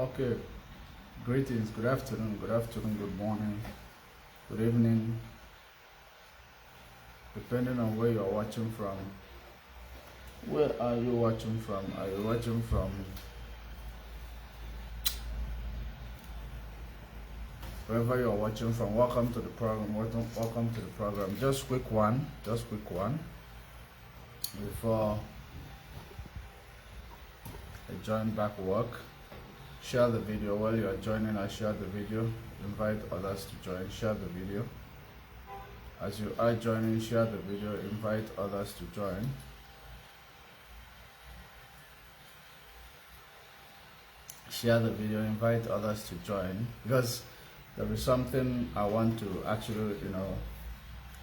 Okay, greetings, good afternoon, good morning, good evening, depending on where you're watching from. Where are you watching from? Are you watching from wherever you're watching from? Welcome to the program. Welcome to the program. Just quick one. Before I join back work. Share the video while you are joining us. Share the video. Invite others to join. Share the video. As you are joining, share the video. Invite others to join. Share the video. Invite others to join, because there is something I want to actually,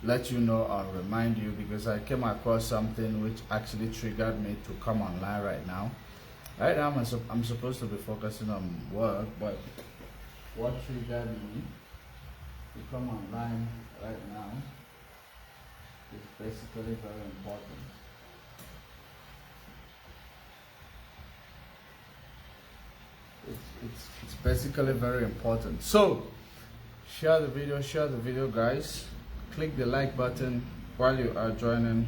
let you know or remind you, because I came across something which actually triggered me to come online right now. Right now, I'm supposed to be focusing on work, but what triggered me to come online right now is basically very important. It's basically very important. So, share the video, guys. Click the like button while you are joining.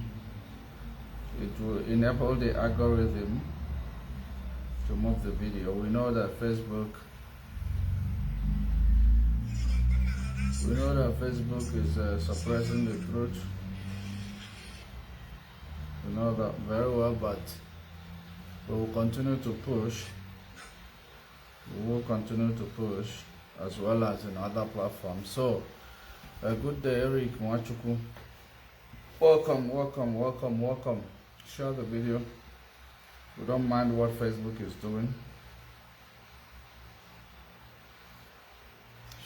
It will enable the algorithm to move the video. We know that Facebook is suppressing the truth. We know that very well, but we will continue to push. As well as in other platforms. So, good day, Eric Mwachuku. Welcome. Share the video. We don't mind what Facebook is doing.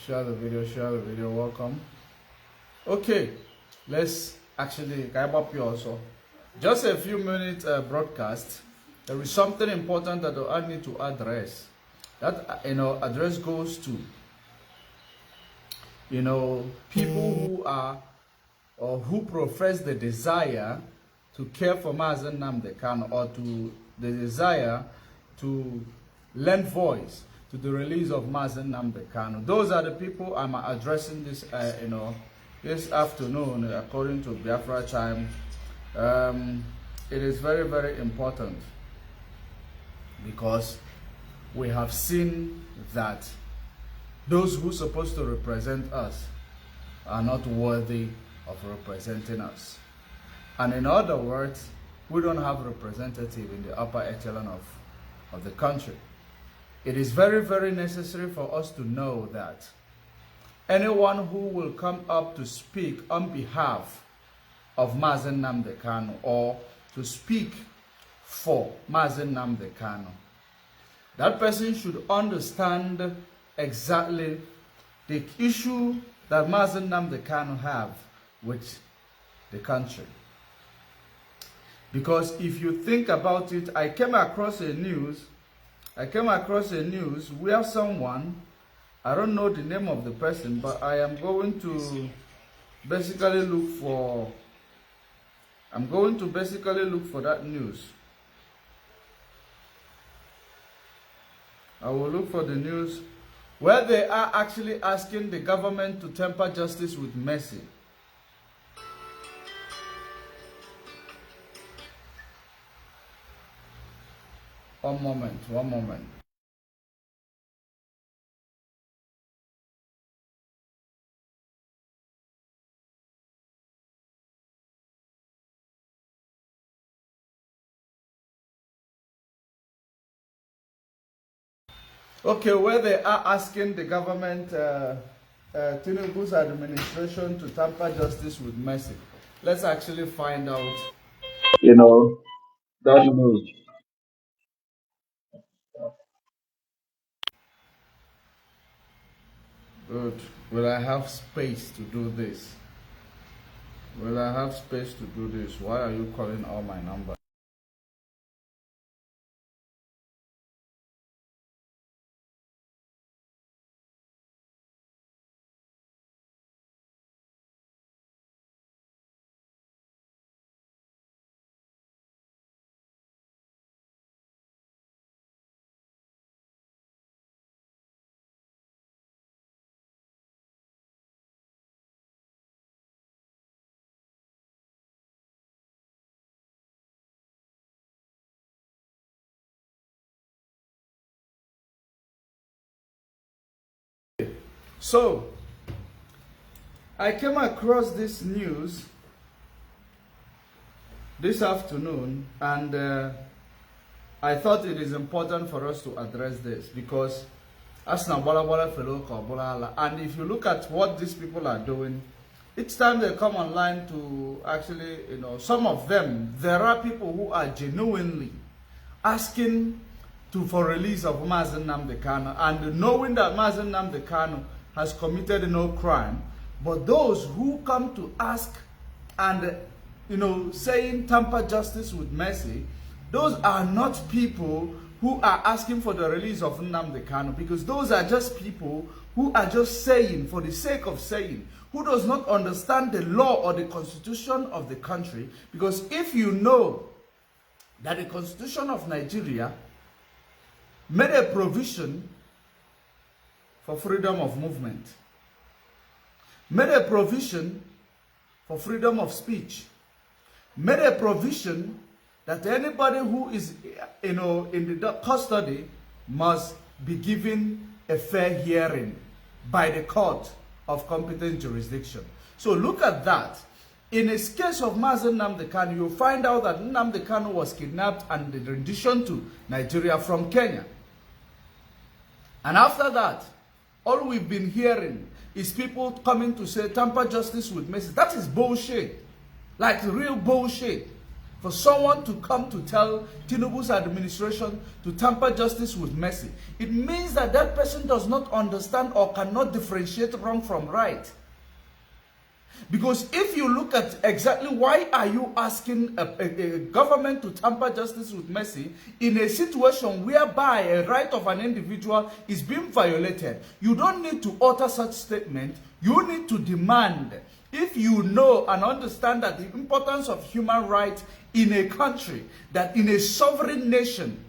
Share the video, welcome. Okay, let's actually come up here also. Just a few minutes broadcast. There is something important that I need to address. That address goes to people who are or who profess the desire to care for Mazen Nnamdi Kanu, or to the desire to lend voice to the release of Mazen Nnamdi Kanu. Those are the people I'm addressing this this afternoon according to Biafra time. It is very, very important, because we have seen that those who are supposed to represent us are not worthy of representing us. And in other words, we don't have representative in the upper echelon of the country. It is very, very necessary for us to know that anyone who will come up to speak on behalf of Mazen Nnamdi Kanu, or to speak for Mazen Nnamdi Kanu, that person should understand exactly the issue that Mazen Nnamdi Kanu have with the country. Because if you think about it, I came across a news where someone, I don't know the name of the person, but I am going to basically look for that news. I will look for the news where they are actually asking the government to temper justice with mercy. One moment. Okay, where they are asking the government, Tinubu's administration, to tamper justice with mercy. Let's actually find out, that news. Good. Will I have space to do this? Why are you calling all my numbers? So, I came across this news this afternoon, and I thought it is important for us to address this because and if you look at what these people are doing, each time they come online to actually, some of them, there are people who are genuinely asking for release of Nnamdi Kanu, and knowing that Nnamdi Kanu has committed no crime, but those who come to ask and, saying tamper justice with mercy, those are not people who are asking for the release of Nnamdi Kanu, because those are just people who are just saying for the sake of saying, who does not understand the law or the constitution of the country. Because if you know that the constitution of Nigeria made a provision for freedom of movement, made a provision for freedom of speech, made a provision that anybody who is, in the custody must be given a fair hearing by the court of competent jurisdiction. So look at that. In a case of Nnamdi Kanu, you'll find out that Nnamdi Kanu was kidnapped and renditioned to Nigeria from Kenya. And after that, all we've been hearing is people coming to say tamper justice with mercy. That is bullshit. Like real bullshit. For someone to come to tell Tinubu's administration to tamper justice with mercy, it means that that person does not understand or cannot differentiate wrong from right. Because if you look at exactly why are you asking a government to tamper justice with mercy in a situation whereby a right of an individual is being violated, you don't need to utter such statement. You need to demand. If you know and understand that the importance of human rights in a country, that in a sovereign nation,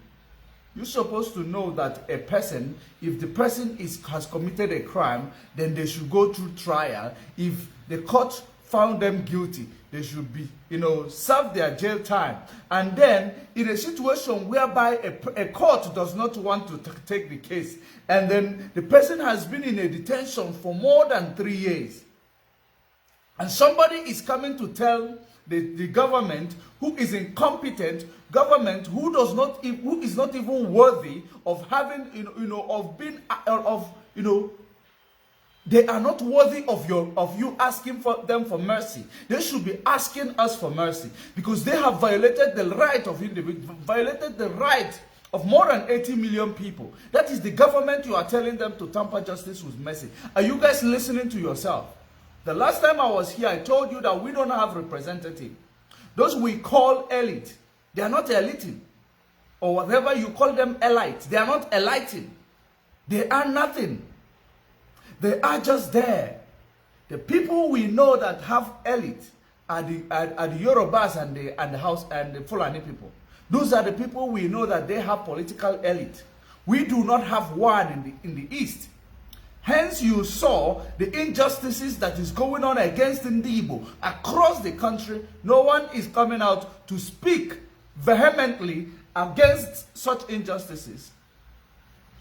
you're supposed to know that a person, if the person has committed a crime, then they should go through trial. If the court found them guilty, they should be, serve their jail time. And then, in a situation whereby a court does not want to take the case, and then the person has been in a detention for more than 3 years, and somebody is coming to tell the government, who is incompetent, government who is not even worthy of having, they are not worthy of you asking for them for mercy. They should be asking us for mercy because they have violated the right of individuals, violated the right of more than 80 million people. That is the government you are telling them to tamper justice with mercy. Are you guys listening to yourself? The last time I was here, I told you that we don't have representative. Those we call elite, they are not eliting. Or whatever you call them elite, they are not eliting. They are nothing. They are just there. The people we know that have elite are the Yorubas and the House and the Fulani people. Those are the people we know that they have political elite. We do not have one in the East. Hence, you saw the injustices that is going on against Igbo across the country. No one is coming out to speak vehemently against such injustices.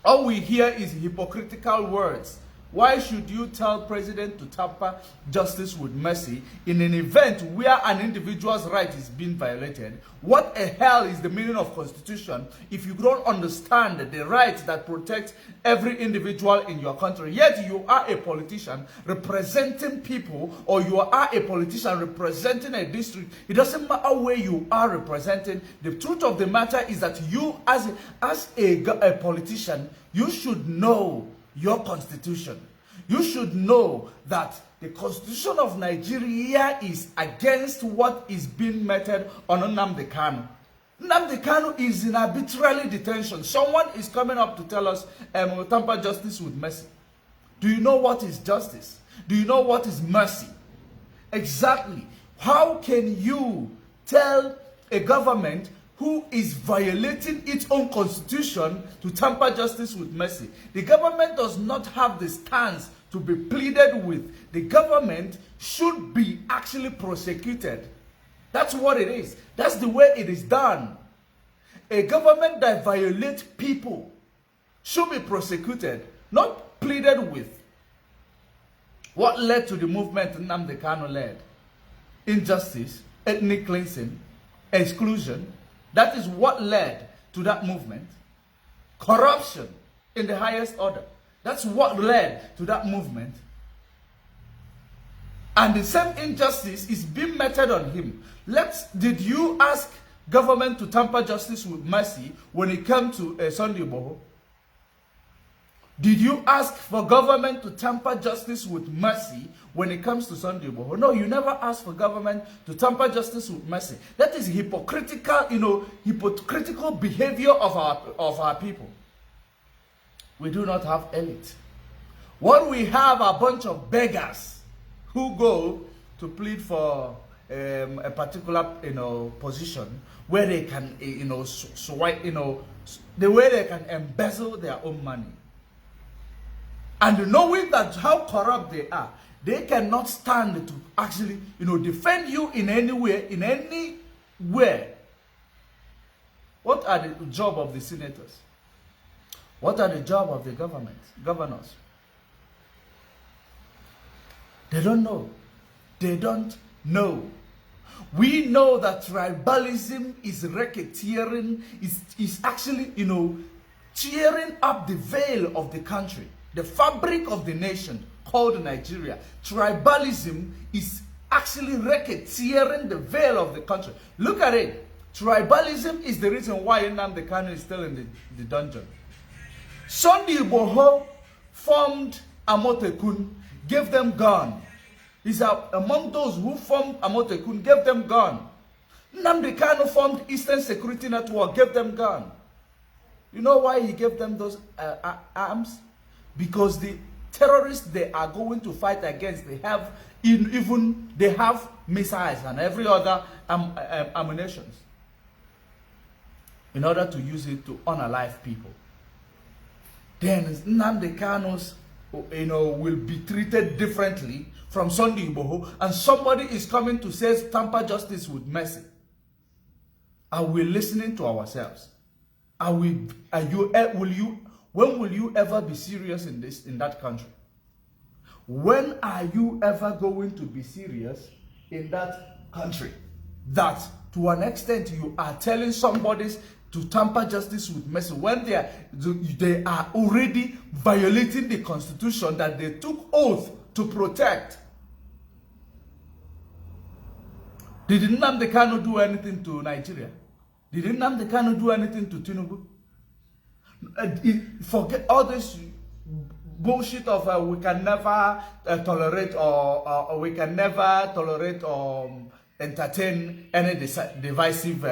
All we hear is hypocritical words. Why should you tell president to tamper justice with mercy in an event where an individual's right is being violated? What the hell is the meaning of constitution if you don't understand the right that protects every individual in your country? Yet you are a politician representing people, or you are a politician representing a district. It doesn't matter where you are representing. The truth of the matter is that you as a politician, you should know your constitution. You should know that the constitution of Nigeria is against what is being meted on Nnamdi Kanu. Nnamdi Kanu is in arbitrary detention. Someone is coming up to tell us tamper justice with mercy. Do you know what is justice? Do you know what is mercy? Exactly. How can you tell a government who is violating its own constitution to tamper justice with mercy? The government does not have the stance to be pleaded with. The government should be actually prosecuted. That's what it is. That's the way it is done. A government that violates people should be prosecuted, not pleaded with. What led to the movement Nnamdi Kanu led? Injustice, ethnic cleansing, exclusion. That is what led to that movement. Corruption in the highest order. That's what led to that movement. And the same injustice is being meted on him. Did you ask government to tamper justice with mercy when it came to Sunday Igboho? Did you ask for government to tamper justice with mercy when it comes to Sunday Igboho? No, you never asked for government to tamper justice with mercy. That is hypocritical, hypocritical behavior of our people. We do not have elite. What we have are a bunch of beggars who go to plead for a particular position where they can swipe, the way they can embezzle their own money. And knowing that how corrupt they are, they cannot stand to actually defend you in any way, What are the job of the senators? What are the job of the governors? They don't know. They don't know. We know that tribalism is racketeering, is actually, tearing up the veil of the country, the fabric of the nation called Nigeria. Tribalism is actually racketeering the veil of the country. Look at it. Tribalism is the reason why Nnamdi Kanu is still in the dungeon. Sunday Igboho formed Amotekun, gave them gun. He's among those who formed Amotekun, gave them gun. Nnamdi Kanu formed Eastern Security Network, gave them gun. You know why he gave them those arms? Because the terrorists they are going to fight against, they have missiles and every other ammunitions in order to use it to unalive people. Then Nnamdi Kanu's will be treated differently from Sunday Igboho, and somebody is coming to say tamper justice with mercy. Are we listening to ourselves? When will you ever be serious in that country? When are you ever going to be serious in that country? That to an extent you are telling somebody to tamper justice with mercy when they are already violating the constitution that they took oath to protect. Did Nnamdi Kanu do anything to Nigeria? Did Nnamdi Kanu do anything to Tinubu? Forget all this bullshit of we can never tolerate or we can never tolerate or entertain any divisive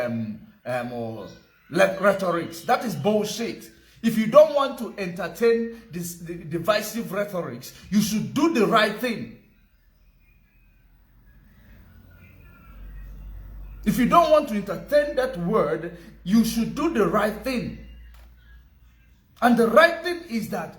rhetorics. That is bullshit. If you don't want to entertain this divisive rhetorics, you should do the right thing. If you don't want to entertain that word, you should do the right thing. And the right thing is that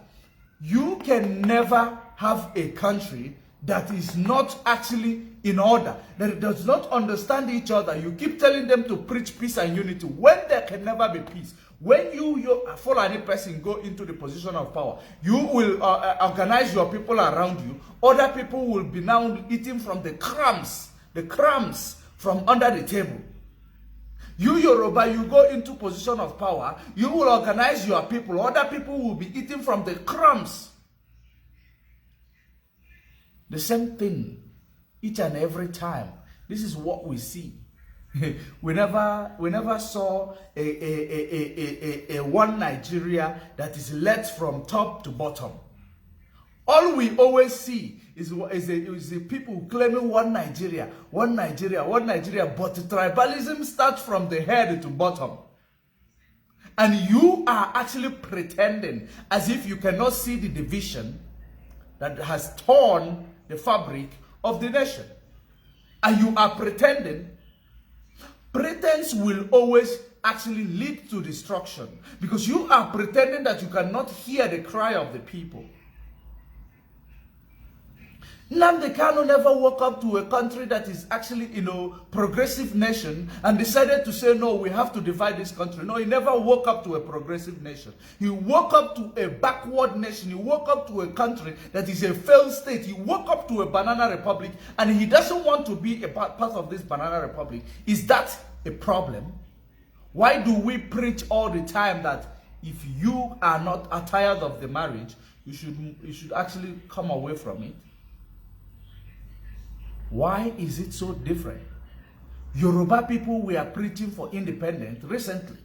you can never have a country that is not actually in order, that does not understand each other. You keep telling them to preach peace and unity when there can never be peace. When you follow any person go into the position of power, you will organize your people around you. Other people will be now eating from the crumbs from under the table. You Yoruba, you go into position of power, you will organize your people. Other people will be eating from the crumbs. The same thing each and every time. This is what we see. we never saw a one Nigeria that is led from top to bottom. All we always see is the people claiming one Nigeria, but the tribalism starts from the head to bottom. And you are actually pretending as if you cannot see the division that has torn the fabric of the nation. And you are pretending. Pretense will always actually lead to destruction, because you are pretending that you cannot hear the cry of the people. Nnamdi Kanu never woke up to a country that is actually, progressive nation and decided to say, no, we have to divide this country. No, he never woke up to a progressive nation. He woke up to a backward nation. He woke up to a country that is a failed state. He woke up to a banana republic, and he doesn't want to be a part of this banana republic. Is that a problem? Why do we preach all the time that if you are not tired of the marriage, you should actually come away from it? Why is it so different? Yoruba people were preaching for independence recently.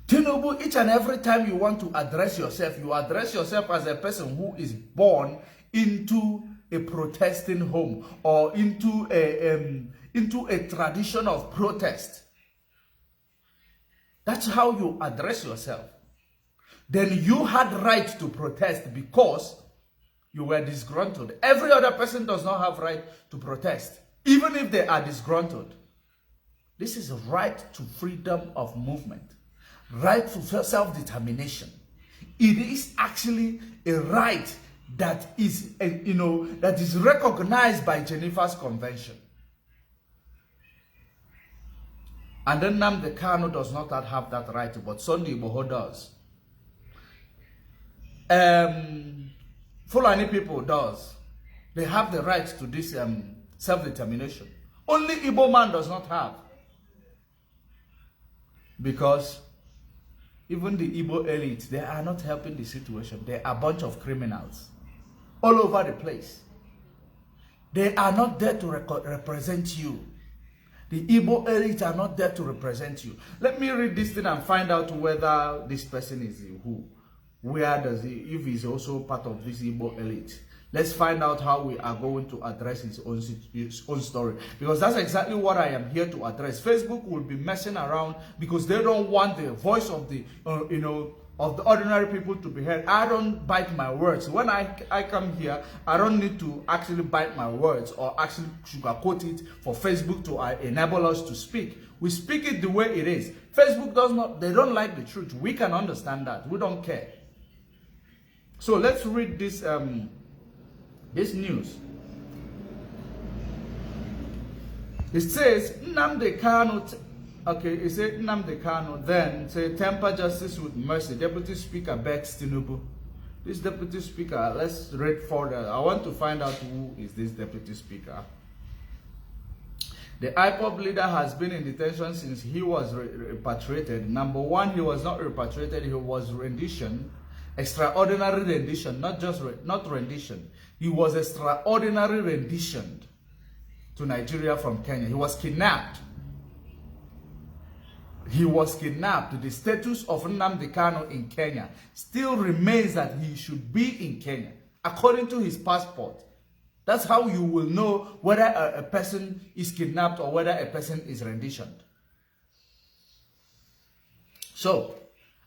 Tinubu, each and every time you want to address yourself, you address yourself as a person who is born into a protesting home or into a tradition of protest. That's how you address yourself. Then you had right to protest because you were disgruntled. Every other person does not have right to protest, even if they are disgruntled. This is a right to freedom of movement, right to self-determination. It is actually a right that is, that is recognized by Geneva's Convention. And then Nnamdi Kanu does not have that right, but Sunday Igboho does. Fulani people does. They have the right to this self-determination. Only Igbo man does not have. Because even the Igbo elite, they are not helping the situation. They are a bunch of criminals all over the place. They are not there to represent you. The Igbo elite are not there to represent you. Let me read this thing and find out whether this person is who. Where does he, if he's also part of this Igbo elite. Let's find out how we are going to address his own story. Because that's exactly what I am here to address. Facebook will be messing around because they don't want the voice of the, of the ordinary people to be heard. I don't bite my words. When I come here, I don't need to actually bite my words or actually sugarcoat it for Facebook to enable us to speak. We speak it the way it is. Facebook does not, they don't like the truth. We can understand that. We don't care. So let's read this this news. It says Nnamdi Kanu. Okay, it said Nnamdi Kanu then say temper justice with mercy. Deputy Speaker begs Tinubu. This Deputy Speaker, let's read further. I want to find out who is this Deputy Speaker. The IPOB leader has been in detention since he was repatriated. Number one, he was not repatriated, he was rendition. Extraordinary rendition, not rendition. He was extraordinary renditioned to Nigeria from Kenya. He was kidnapped. He was kidnapped. The status of Nnamdi Kanu in Kenya still remains that he should be in Kenya, according to his passport. That's how you will know whether a person is kidnapped or whether a person is renditioned. So,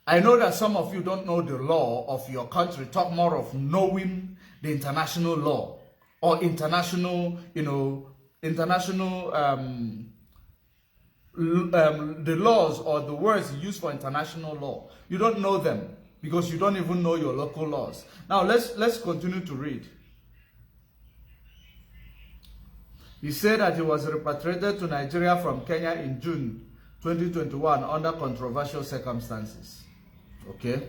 I know that some of you don't know the law of your country, talk more of knowing the international law or international, the laws or the words used for international law. You don't know them because you don't even know your local laws. Now let's continue to read. He said that he was repatriated to Nigeria from Kenya in June 2021 under controversial circumstances. Okay.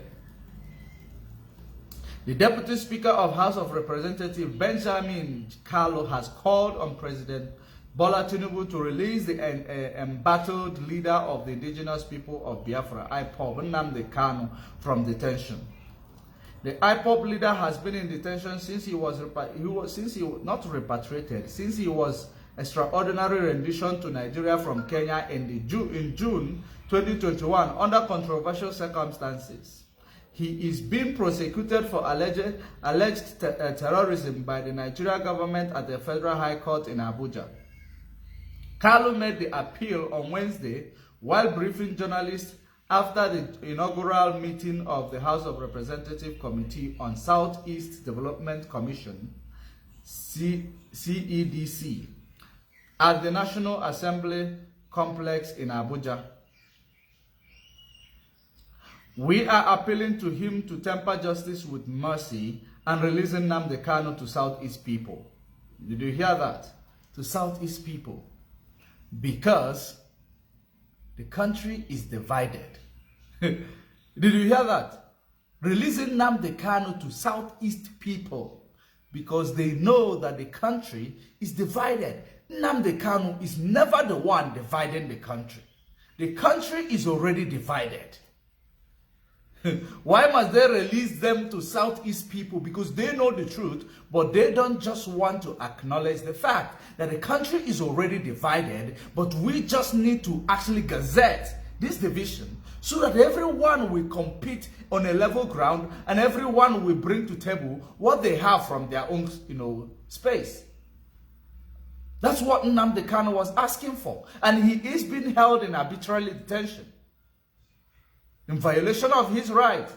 The Deputy Speaker of House of Representatives, Benjamin Kalu, has called on President Bola Tinubu to release the embattled leader of the indigenous people of Biafra, IPOB, Nnamdi Kanu, from detention. The IPOB leader has been in detention since he was not repatriated, since he was extraordinary rendition to Nigeria from Kenya in June 2021 under controversial circumstances. He is being prosecuted for alleged terrorism by the Nigeria government at the Federal High Court in Abuja. Kalu made the appeal on Wednesday while briefing journalists after the inaugural meeting of the House of Representatives Committee on Southeast Development Commission, CEDC, at the National Assembly complex in Abuja. We are appealing to him to temper justice with mercy and releasing Nnamdi Kanu to Southeast people. Did you hear that? To Southeast people. Because the country is divided. Did you hear that? Releasing Nnamdi Kanu to Southeast people because they know that the country is divided. Nnamdi Kanu is never the one dividing the country. The country is already divided. Why must they release them to Southeast people? Because they know the truth, but they don't just want to acknowledge the fact that the country is already divided, but we just need to actually gazette this division so that everyone will compete on a level ground and everyone will bring to table what they have from their own, space. That's what Nnamdi Kanu was asking for. And he is being held in arbitrary detention in violation of his right.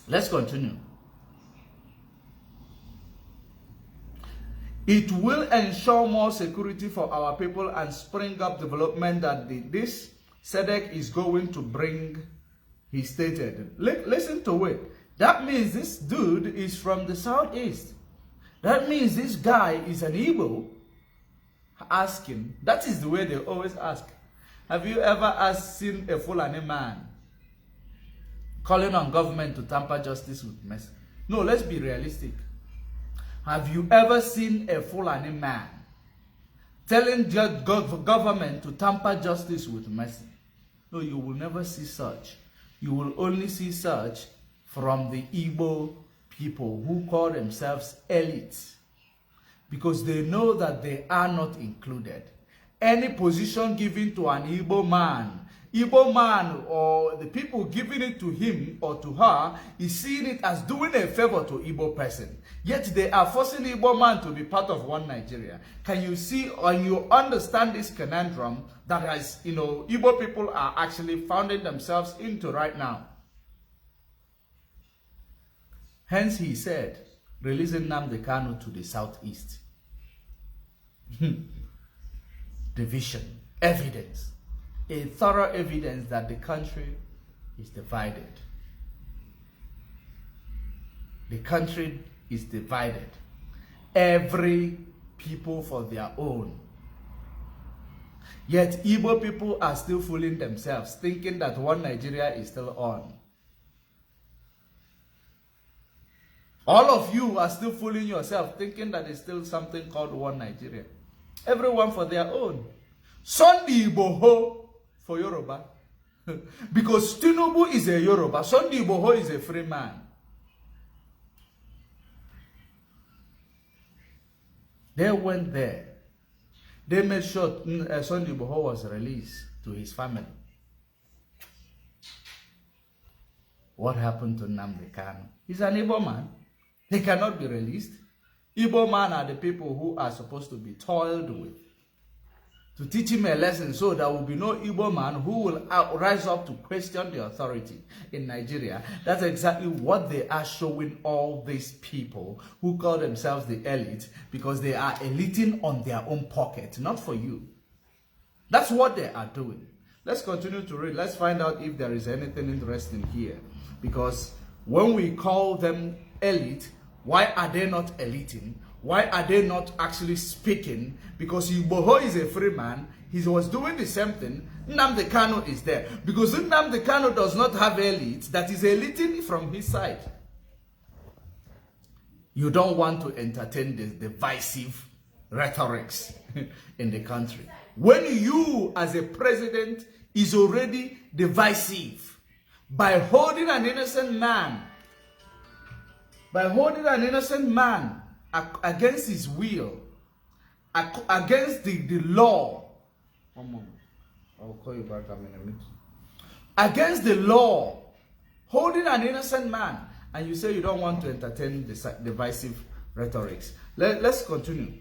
Let's continue. It will ensure more security for our people and spring up development that this SEDEC is going to bring, he stated. Listen to it. That means this dude is from the Southeast. That means this guy is an Igbo asking. That is the way they always ask. Have you ever seen a Fulani man calling on government to tamper justice with mercy? No, let's be realistic. Have you ever seen a Fulani man telling government to tamper justice with mercy? No, you will never see such. You will only see such from the Igbo people who call themselves elites, because they know that they are not included. Any position given to an Igbo man or the people giving it to him or to her is seeing it as doing a favor to Igbo person. Yet they are forcing Igbo man to be part of one Nigeria. Can you see and you understand this conundrum that has, Igbo people are actually finding themselves into right now? Hence he said, releasing Nnamdi Kanu to the Southeast. Division, evidence, a thorough evidence that the country is divided. The country is divided. Every people for their own. Yet Igbo people are still fooling themselves, thinking that one Nigeria is still on. All of you are still fooling yourself, thinking that there's still something called one Nigeria. Everyone for their own. Sunday Igboho for Yoruba. Because Tinubu is a Yoruba. Sunday Igboho is a free man. They went there. They made sure Sunday Igboho was released to his family. What happened to Nnamdi Kanu? He's an Igbo man. He cannot be released. Igbo man are the people who are supposed to be toiled with, to teach him a lesson so there will be no Igbo man who will rise up to question the authority in Nigeria. That's exactly what they are showing all these people who call themselves the elite, because they are eliting on their own pocket, not for you. That's what they are doing. Let's continue to read. Let's find out if there is anything interesting here. Because when we call them elite, why are they not eliting? Why are they not actually speaking? Because Igboho is a free man. He was doing the same thing. Nnamdi Kanu is there. Because Nnamdi Kanu does not have elites that is eliting from his side. You don't want to entertain the divisive rhetorics in the country. When you as a president is already divisive by holding an innocent man, against his will, against the law. One moment. I'll call you back. I'm in a meeting. Against the law, holding an innocent man, and you say you don't want to entertain the divisive rhetorics. Let's continue.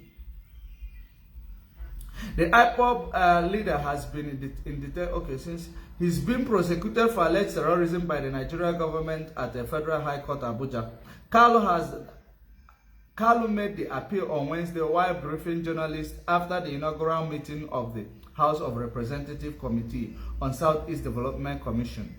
The IPOB leader has been in detail. Okay, since he's been prosecuted for alleged terrorism by the Nigerian government at the Federal High Court, Abuja. Kalu made the appeal on Wednesday while briefing journalists after the inaugural meeting of the House of Representatives Committee on Southeast Development Commission.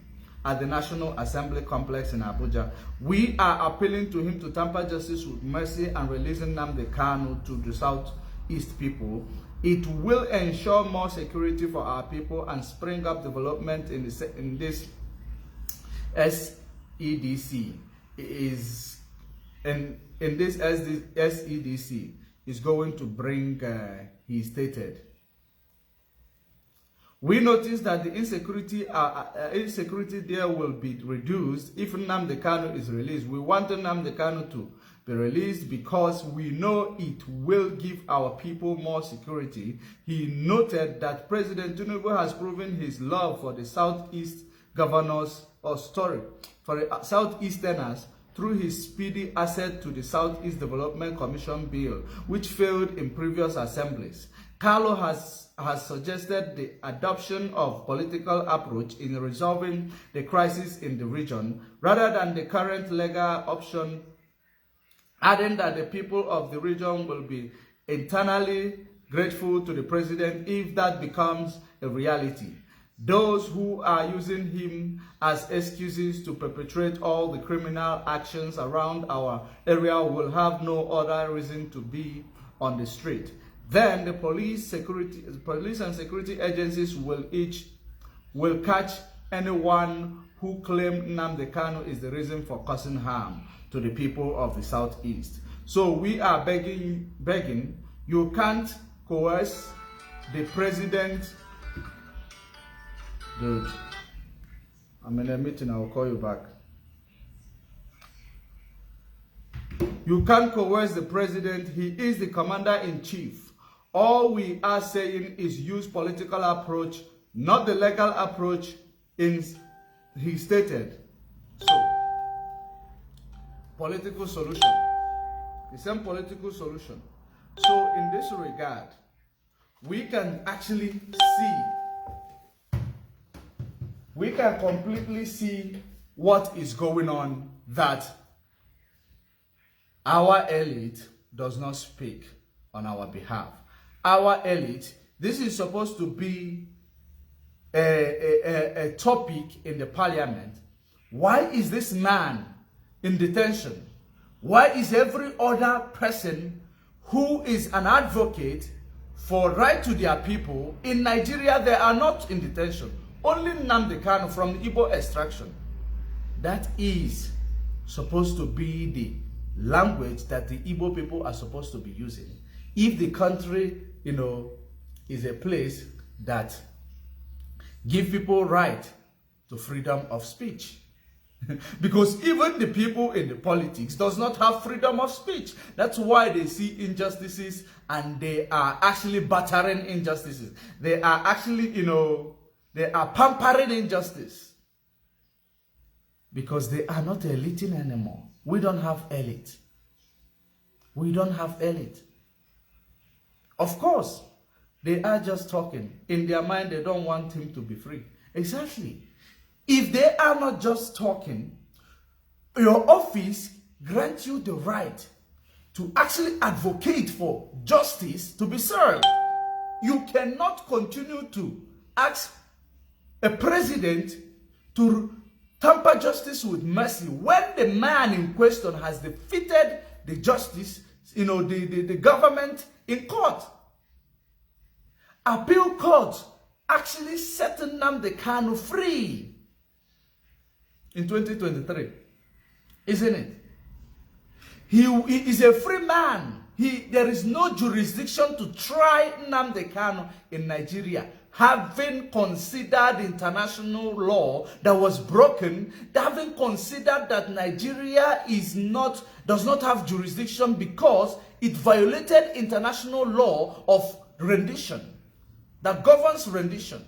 at the National Assembly complex in Abuja. We are appealing to him to tamper justice with mercy and releasing Nnamdi Kanu to the Southeast people. It will ensure more security for our people and spring up development in this SEDC. In this SEDC is going to bring, he stated. We notice that the insecurity there will be reduced if Nnamdi Kanu is released. We want Nnamdi Kanu to be released because we know it will give our people more security. He noted that President Tinubu has proven his love for the Southeast governors for the Southeasterners through his speedy access to the Southeast Development Commission bill, which failed in previous assemblies. Carlo has suggested the adoption of political approach in resolving the crisis in the region rather than the current legal option, adding that the people of the region will be internally grateful to the president if that becomes a reality. Those who are using him as excuses to perpetrate all the criminal actions around our area will have no other reason to be on the street. Then the police and security agencies will catch anyone who claims Nnamdi Kanu is the reason for causing harm to the people of the Southeast. So we are begging, you can't coerce the president. Dude, I'm in a meeting, I'll call you back. You can't coerce the president, he is the commander-in-chief. All we are saying is use political approach, not the legal approach, he stated. So, political solution. The same political solution. So, in this regard, we can actually see, we can completely see what is going on, that our elite does not speak on our behalf. Our elite, this is supposed to be a topic in the parliament. Why is this man in detention? Why is every other person who is an advocate for right to their people in Nigeria, they are not in detention? Only Nnamdi Kanu from the Igbo extraction. That is supposed to be the language that the Igbo people are supposed to be using. If the country, is a place that give people right to freedom of speech. Because even the people in the politics does not have freedom of speech. That's why they see injustices and they are actually battering injustices. They are actually, they are pampering injustice. Because they are not eliting anymore. We don't have elite. We don't have elite. Of course, they are just talking. In their mind, they don't want him to be free. Exactly. If they are not just talking, your office grants you the right to actually advocate for justice to be served. You cannot continue to ask a president to tamper justice with mercy when the man in question has defeated the justice, the government in court. Appeal court actually set Nnamdi Kanu free in 2023, isn't it? He is a free man. There is no jurisdiction to try Nnamdi Kanu in Nigeria, having considered international law that was broken, having considered that Nigeria does not have jurisdiction because it violated international law of rendition that governs rendition.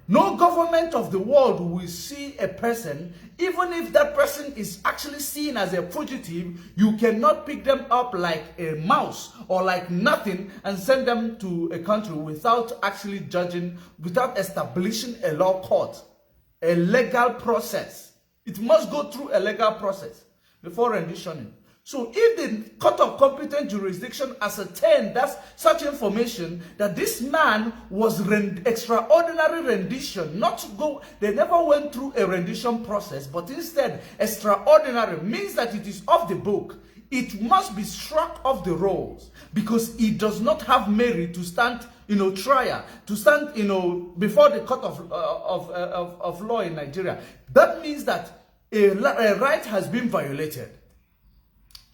No government of the world will see a person, even if that person is actually seen as a fugitive, you cannot pick them up like a mouse or like nothing and send them to a country without actually judging, without establishing a law court, a legal process. It must go through a legal process before renditioning. So if the court of competent jurisdiction ascertained that such information, that this man was extraordinary rendition, not to go, they never went through a rendition process, but instead extraordinary means that it is off the book. It must be struck off the rolls because it does not have merit to stand, trial, to stand, before the court of law in Nigeria. That means that a right has been violated.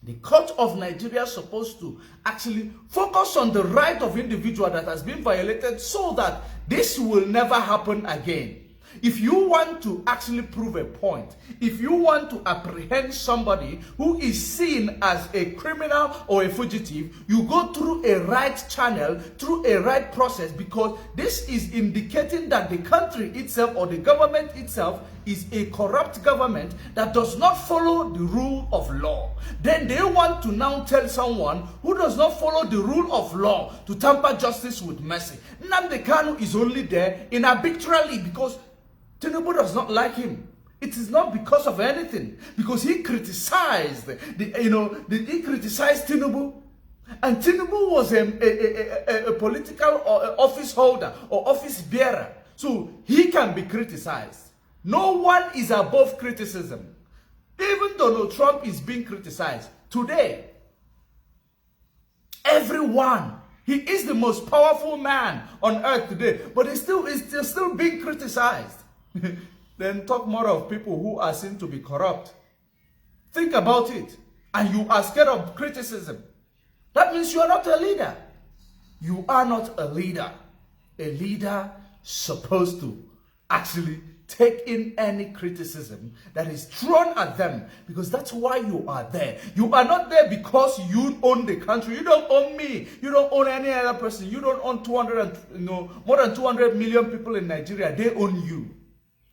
The court of Nigeria is supposed to actually focus on the right of individual that has been violated so that this will never happen again. If you want to actually prove a point, if you want to apprehend somebody who is seen as a criminal or a fugitive, you go through a right channel, through a right process, because this is indicating that the country itself or the government itself is a corrupt government that does not follow the rule of law. Then they want to now tell someone who does not follow the rule of law to tamper justice with mercy. Nnamdi Kanu is only there in arbitrarily because Tinubu does not like him. It is not because of anything, because he criticized he criticized Tinubu, and Tinubu was a political office holder or office bearer, so he can be criticized. No one is above criticism. Even Donald Trump is being criticized today. Everyone. He is the most powerful man on earth today, but he still is still being criticized. Then talk more of people who are seen to be corrupt. Think about it. And you are scared of criticism. That means you are not a leader. You are not a leader. A leader supposed to actually take in any criticism that is thrown at them, because that's why you are there. You are not there because you own the country. You don't own me. You don't own any other person. You don't own more than 200 million people in Nigeria. They own you.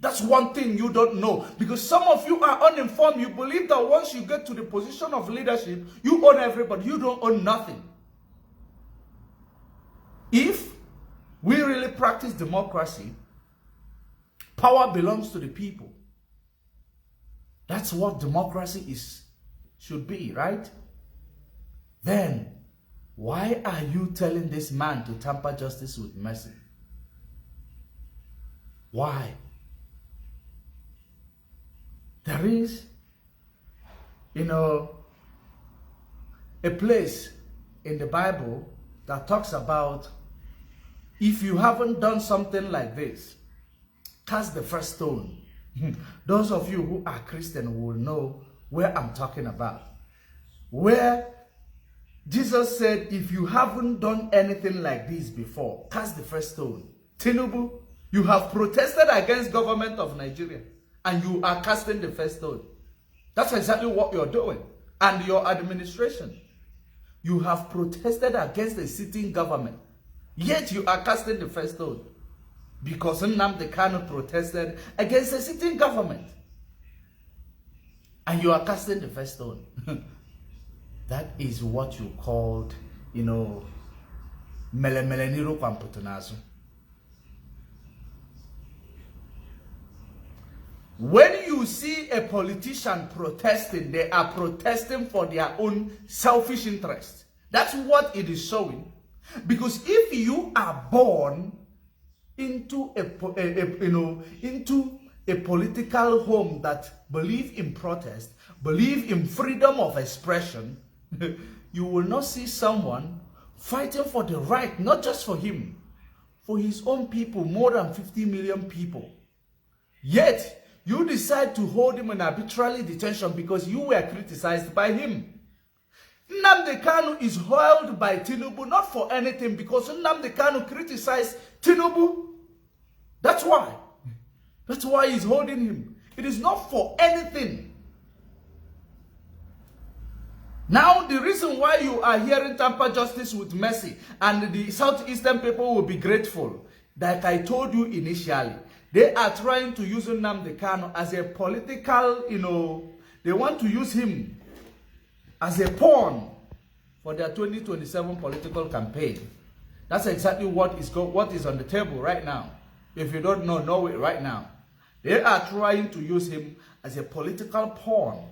That's one thing you don't know, because some of you are uninformed. You believe that once you get to the position of leadership, you own everybody. You don't own nothing. If we really practice democracy, power belongs to the people. That's what democracy should be, right? Then, why are you telling this man to tamper justice with mercy? Why? There is, a place in the Bible that talks about if you haven't done something like this, cast the first stone. Those of you who are Christian will know where I'm talking about. Where Jesus said, if you haven't done anything like this before, cast the first stone. Tinubu, you have protested against government of Nigeria, and you are casting the first stone. That's exactly what you're doing. And your administration. You have protested against the sitting government, yet you are casting the first stone. Because Nnamdi Kanu protested against the sitting government. And you are casting the first stone. That is what you called, melemeleniro kwamputunazu. When you see a politician protesting, they are protesting for their own selfish interest. That's what it is showing. Because if you are born into a political home that believe in protest, believe in freedom of expression, you will not see someone fighting for the right, not just for him, for his own people, more than 50 million people. Yet, you decide to hold him in arbitrary detention because you were criticized by him. Nnamdi Kanu is held by Tinubu not for anything, because Nnamdi Kanu criticized Tinubu. That's why. That's why he's holding him. It is not for anything. Now, the reason why you are hearing tamper justice with mercy and the southeastern people will be grateful, like I told you initially, they are trying to use Nnamdi Kanu as a political, they want to use him as a pawn for their 2027 political campaign. That's exactly what is on the table right now. If you don't know it right now. They are trying to use him as a political pawn.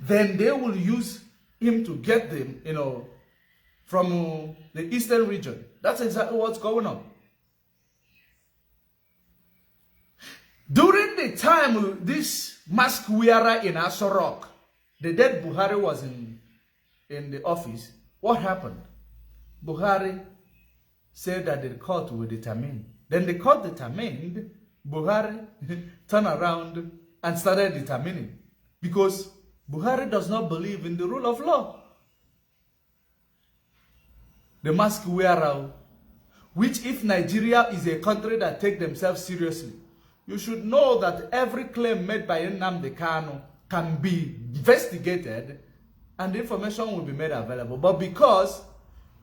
Then they will use him to get them, from the eastern region. That's exactly what's going on. During the time this mask wearer in Asorok, the dead Buhari was in the office, what happened? Buhari said that the court will determine. Then the court determined, Buhari turned around and started determining. Because Buhari does not believe in the rule of law. The mask wearer, which if Nigeria is a country that takes themselves seriously, you should know that every claim made by Nnamdi Kanu can be investigated and information will be made available. But because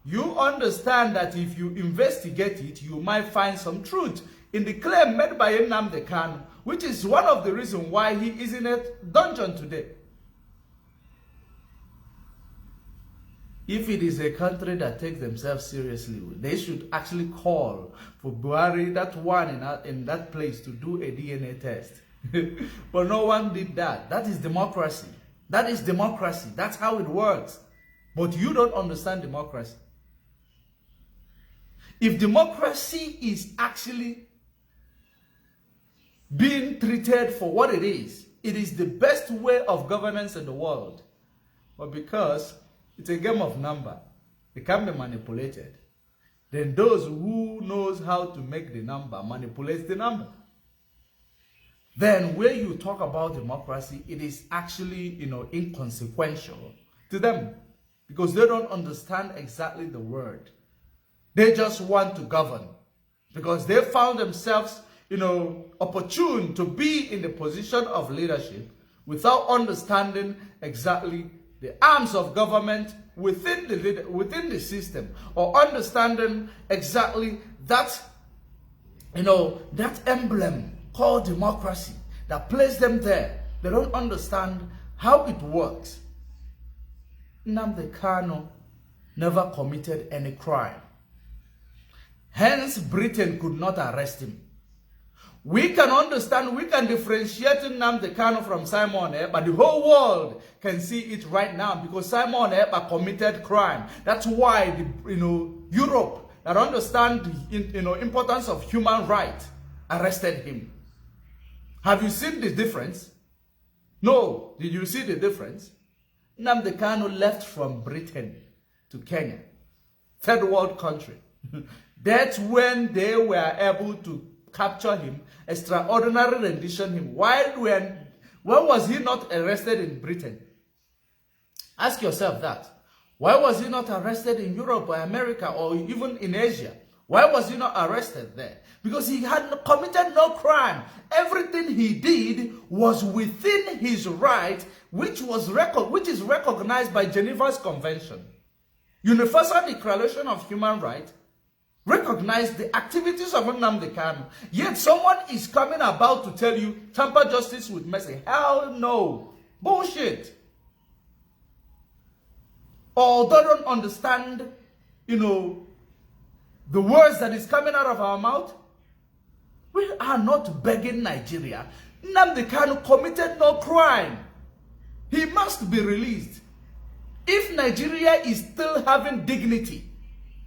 you understand that if you investigate it, you might find some truth in the claim made by Nnamdi Kanu, which is one of the reasons why he is in a dungeon today. If it is a country that takes themselves seriously, they should actually call for Buhari, that one in that place, to do a DNA test. But no one did that. That is democracy. That is democracy. That's how it works. But you don't understand democracy. If democracy is actually being treated for what it is the best way of governance in the world. But because it's a game of number, it can be manipulated. Then those who knows how to make the number manipulates the number. Then when you talk about democracy, it is actually, inconsequential to them. Because they don't understand exactly the word. They just want to govern. Because they found themselves, opportune to be in the position of leadership without understanding exactly the arms of government within the system, or understanding exactly that, that emblem called democracy that placed them there. They don't understand how it works. Nnamdi Kanu never committed any crime. Hence, Britain could not arrest him. We can understand, we can differentiate Nnamdi Kanu from Simon Ekpa. The whole world can see it right now because Simon Ekpa committed crime. That's why Europe that understand the importance of human rights arrested him. Have you seen the difference? No. Did you see the difference? Nnamdi Kanu left from Britain to Kenya, third world country. That's when they were able to capture him, extraordinary rendition him. When was he not arrested in Britain? Ask yourself that. Why was he not arrested in Europe or America or even in Asia? Why was he not arrested there? Because he had committed no crime. Everything he did was within his right, which is recognized by Geneva's Convention. Universal Declaration of Human Rights recognize the activities of Nnamdi Kanu. Yet someone is coming about to tell you, tamper justice with mercy. Hell no. Bullshit. Or they don't understand, the words that is coming out of our mouth. We are not begging Nigeria. Nnamdi Kanu committed no crime. He must be released. If Nigeria is still having dignity,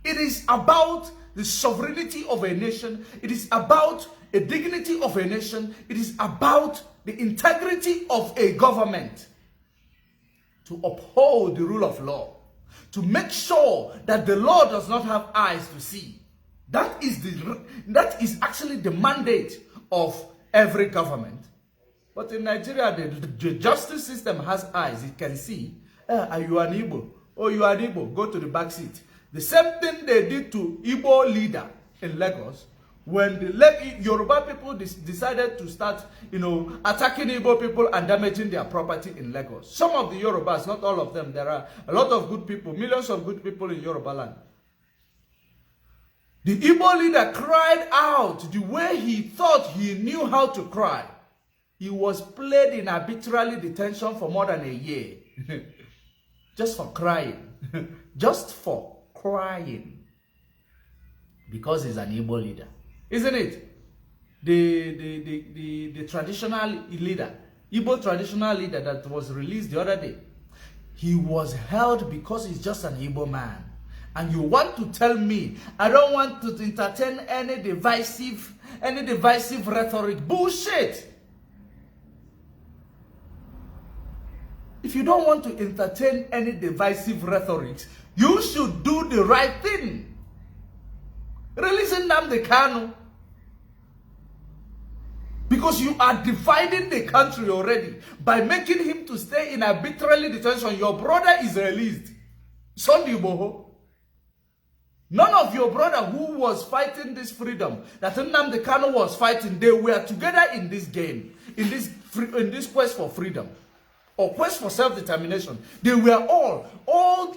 it is about the sovereignty of a nation. It is about a dignity of a nation. It is about the integrity of a government to uphold the rule of law, to make sure that the law does not have eyes to see. That is actually the mandate of every government. But in Nigeria, the justice system has eyes. It can see, are you an Igbo? Oh, you are an Igbo, go to the back seat. The same thing they did to Igbo leader in Lagos when the Yoruba people decided to start, attacking Igbo people and damaging their property in Lagos. Some of the Yorubas, not all of them, there are a lot of good people, millions of good people in Yoruba land. The Igbo leader cried out the way he thought he knew how to cry. He was placed in arbitrary detention for more than a year. Just for crying. Just for crying. Because he's an Igbo leader. Isn't it? The traditional leader, Igbo traditional leader that was released the other day, he was held because he's just an Igbo man. And you want to tell me I don't want to entertain any divisive rhetoric? Bullshit. If you don't want to entertain any divisive rhetoric, you should do the right thing. Release Nnamdi Kanu. Because you are dividing the country already by making him to stay in arbitrary detention. Your brother is released. Sunday Boho. None of your brother who was fighting this freedom that Nnamdi Kanu was fighting, they were together in this game, in this quest for freedom or quest for self-determination. They were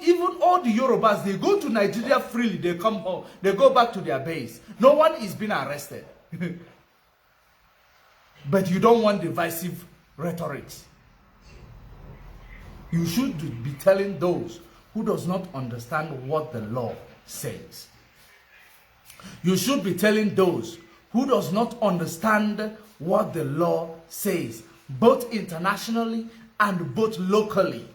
even all the Yorubas, they go to Nigeria freely, they come home, they go back to their base. No one is being arrested. But you don't want divisive rhetoric. You should be telling those who does not understand what the law says. You should be telling those who does not understand what the law says, both internationally and both locally.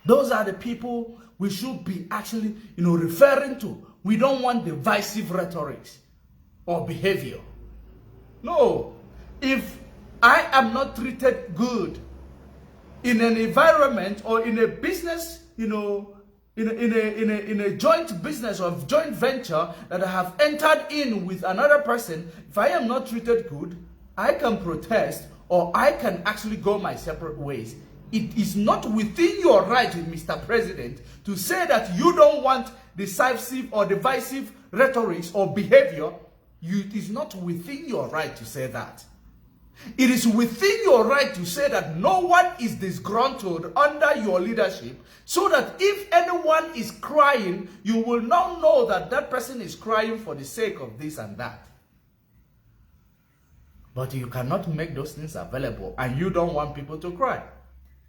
Those are the people we should be actually, referring to. We don't want divisive rhetoric or behavior. No. If I am not treated good in an environment or in a business, in a joint business or joint venture that I have entered in with another person, if I am not treated good, I can protest or I can actually go my separate ways. It is not within your right, Mr. President, to say that you don't want decisive or divisive rhetoric or behavior. It is not within your right to say that. It is within your right to say that no one is disgruntled under your leadership, so that if anyone is crying, you will now know that that person is crying for the sake of this and that. But you cannot make those things available, and you don't want people to cry.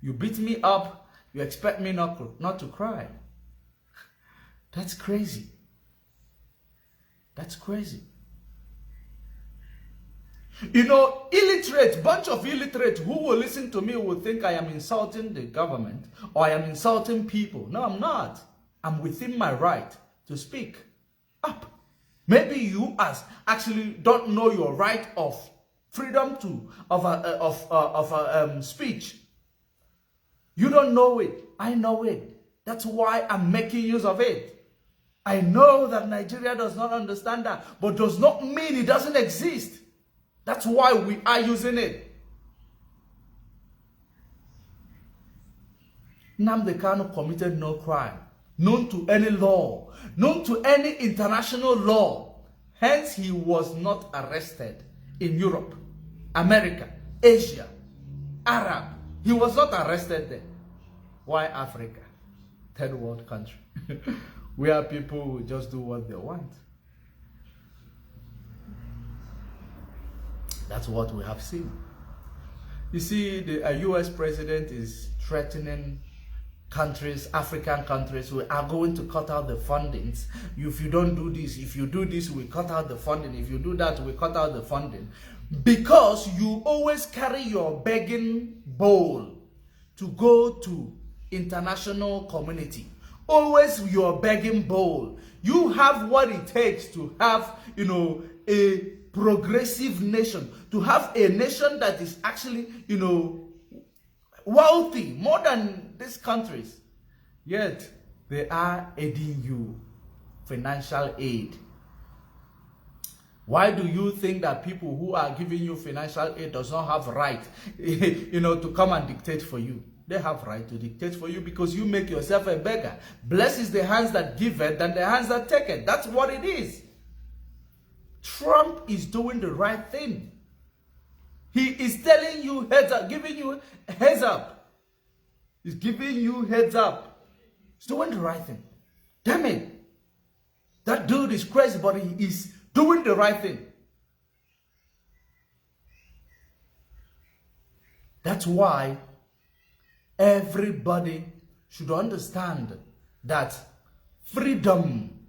You beat me up, you expect me not to cry. That's crazy. That's crazy. Bunch of illiterate who will listen to me will think I am insulting the government or I am insulting people. No, I'm not. I'm within my right to speak up. Maybe you actually don't know your right of freedom of speech. You don't know it. I know it. That's why I'm making use of it. I know that Nigeria does not understand that, but does not mean it doesn't exist. That's why we are using it. Nnamdi Kanu committed no crime known to any law, known to any international law. Hence, he was not arrested in Europe, America, Asia, Arab. He was not arrested there. Why Africa? Third world country. Where people will just do what they want. That's what we have seen. You see, the US president is threatening countries, African countries. We are going to cut out the fundings. If you don't do this, if you do this, we cut out the funding. If you do that, we cut out the funding. Because you always carry your begging bowl to go to international community. Always your begging bowl. You have what it takes to have, a progressive nation, to have a nation that is actually, wealthy, more than these countries. Yet, they are aiding you, financial aid. Why do you think that people who are giving you financial aid does not have right, to come and dictate for you? They have right to dictate for you because you make yourself a beggar. Blessed is the hands that give it than the hands that take it. That's what it is. Trump is doing the right thing. He is telling you heads up, giving you heads up. He's giving you heads up. He's doing the right thing. Damn it. That dude is crazy, but he is doing the right thing. That's why everybody should understand that freedom,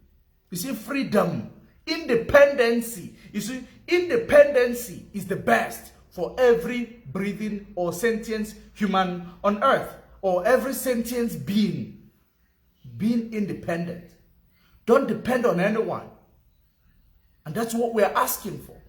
you see, freedom, independency, you see, independency is the best. for every breathing or sentient human on earth, or every sentient being independent. Don't depend on anyone. And that's what we are asking for.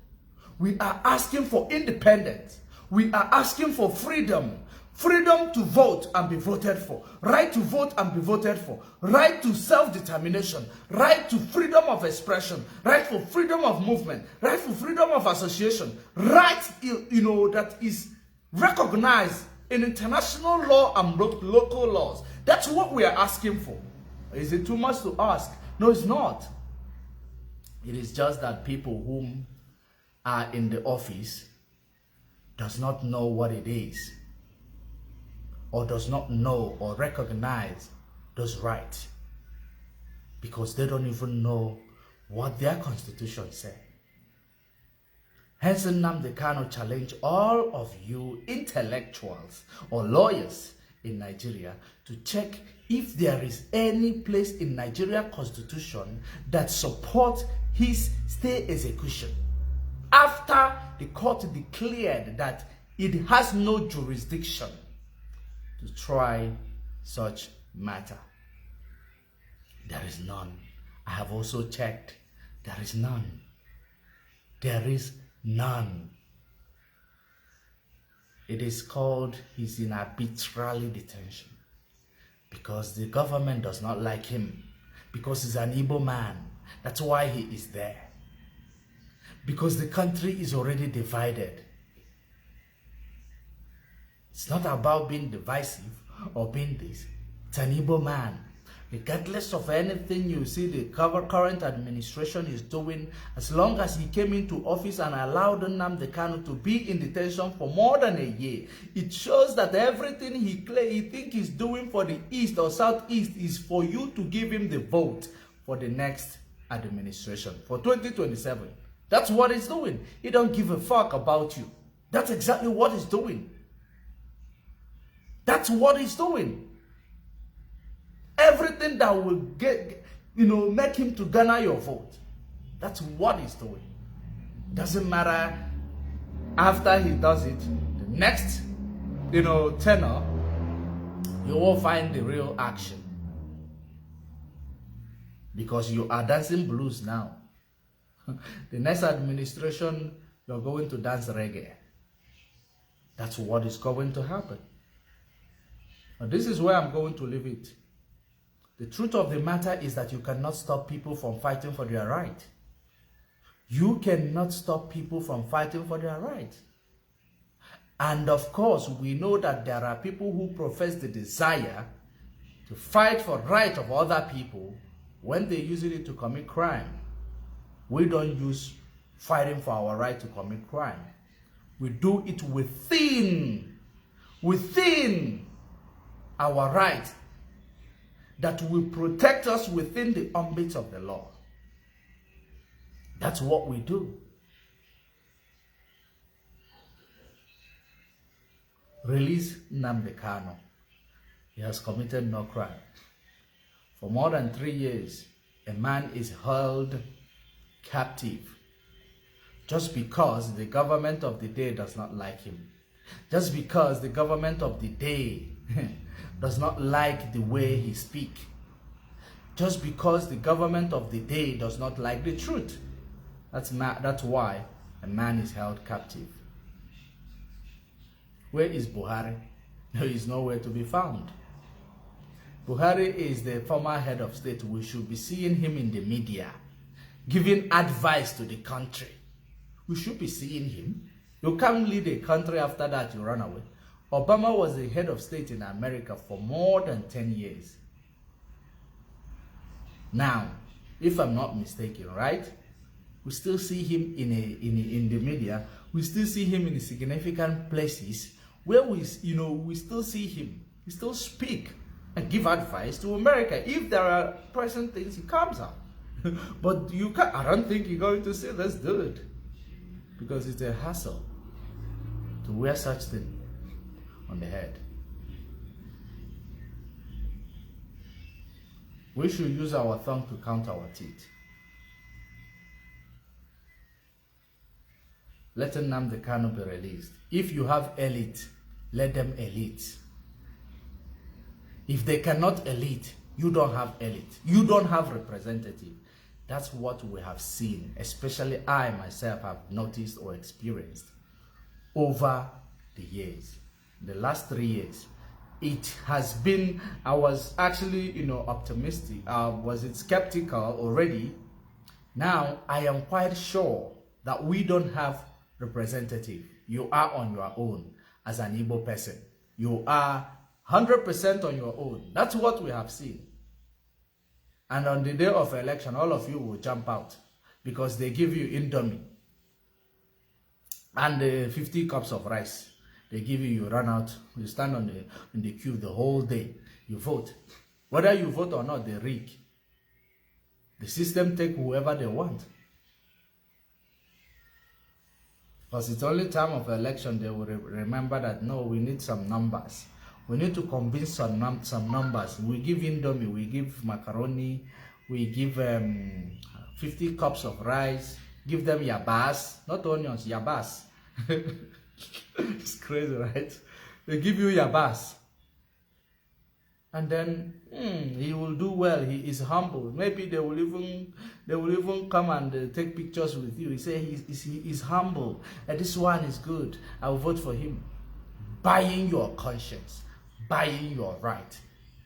We are asking for independence. We are asking for freedom. Freedom to vote and be voted for. Right to vote and be voted for. Right to self-determination. Right to freedom of expression. Right for freedom of movement. Right for freedom of association. Right, that is recognized in international law and local laws. That's what we are asking for. Is it too much to ask? No, it's not. It is just that people whom are in the office does not know what it is, or does not know or recognize those rights, because they don't even know what their constitution says. Hence, Nnamdi Kanu challenged all of you intellectuals or lawyers in Nigeria to check if there is any place in Nigeria constitution that supports his stay execution after the court declared that it has no jurisdiction to try such matter. There is none. I have also checked. There is none. There is none. It is called he's in arbitrary detention because the government does not like him, because he's an Igbo man. That's why he is there. Because the country is already divided. It's not about being divisive or being this. It's an Igbo man. Regardless of anything you see the current administration is doing, as long as he came into office and allowed Nnamdi Kanu to be in detention for more than a year, it shows that everything he thinks he's doing for the East or Southeast is for you to give him the vote for the next administration, for 2027. That's what he's doing. He don't give a fuck about you. That's exactly what he's doing. That's what he's doing. Everything that will make him to garner your vote. That's what he's doing. Doesn't matter after he does it, the next, tenor, you will find the real action. Because you are dancing blues now. The next administration, you're going to dance reggae. That's what is going to happen. Now, this is where I'm going to leave it. The truth of the matter is that you cannot stop people from fighting for their right. You cannot stop people from fighting for their right. And of course, we know that there are people who profess the desire to fight for the right of other people when they use it to commit crime. We don't use fighting for our right to commit crime. We do it within our right that will protect us within the ambit of the law. That's what we do. Release Nnamdi Kanu. He has committed no crime. For more than 3 years, a man is held captive just because the government of the day does not like him. Just because the government of the day does not like the way he speaks. Just because the government of the day does not like the truth. That's why a man is held captive. Where is Buhari? He is nowhere to be found. Buhari is the former head of state. We should be seeing him in the media, giving advice to the country. We should be seeing him. You can't lead a country after that you run away. Obama was the head of state in America for more than 10 years. Now, if I'm not mistaken, right? We still see him in the media. We still see him in significant places where we still see him. He still speak and give advice to America. If there are present things, he comes out. But I don't think you're going to say, let's do it. Because it's a hassle to wear such thing on the head. We should use our tongue to count our teeth. let Nnamdi Kanu be released. If you have elite, let them elite. If they cannot elite, you don't have elite. You don't have representative. That's what we have seen, especially I myself have noticed or experienced over the years. The last 3 years, it has been, I was actually, optimistic. Was it skeptical already? Now, I am quite sure that we don't have representative. You are on your own as an Igbo person. You are 100% on your own. That's what we have seen. And on the day of election, all of you will jump out because they give you Indomie and 50 cups of rice. They give you, you run out, you stand in the queue the whole day. You vote. Whether you vote or not, they rig. The system take whoever they want. Because it's only time of election they will remember that, no, we need some numbers. We need to convince some numbers. We give Indomie, we give macaroni, we give 50 cups of rice, give them yabas, not onions, yabas. It's crazy, right? They give you yabas. And then he will do well. He is humble. Maybe they will even come and take pictures with you. He say he's humble. And this one is good. I will vote for him. Buying your conscience, buying your right.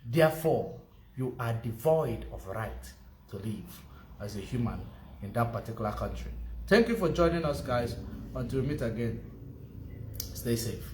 Therefore, you are devoid of right to live as a human in that particular country. Thank you for joining us, guys. Until we meet again, stay safe.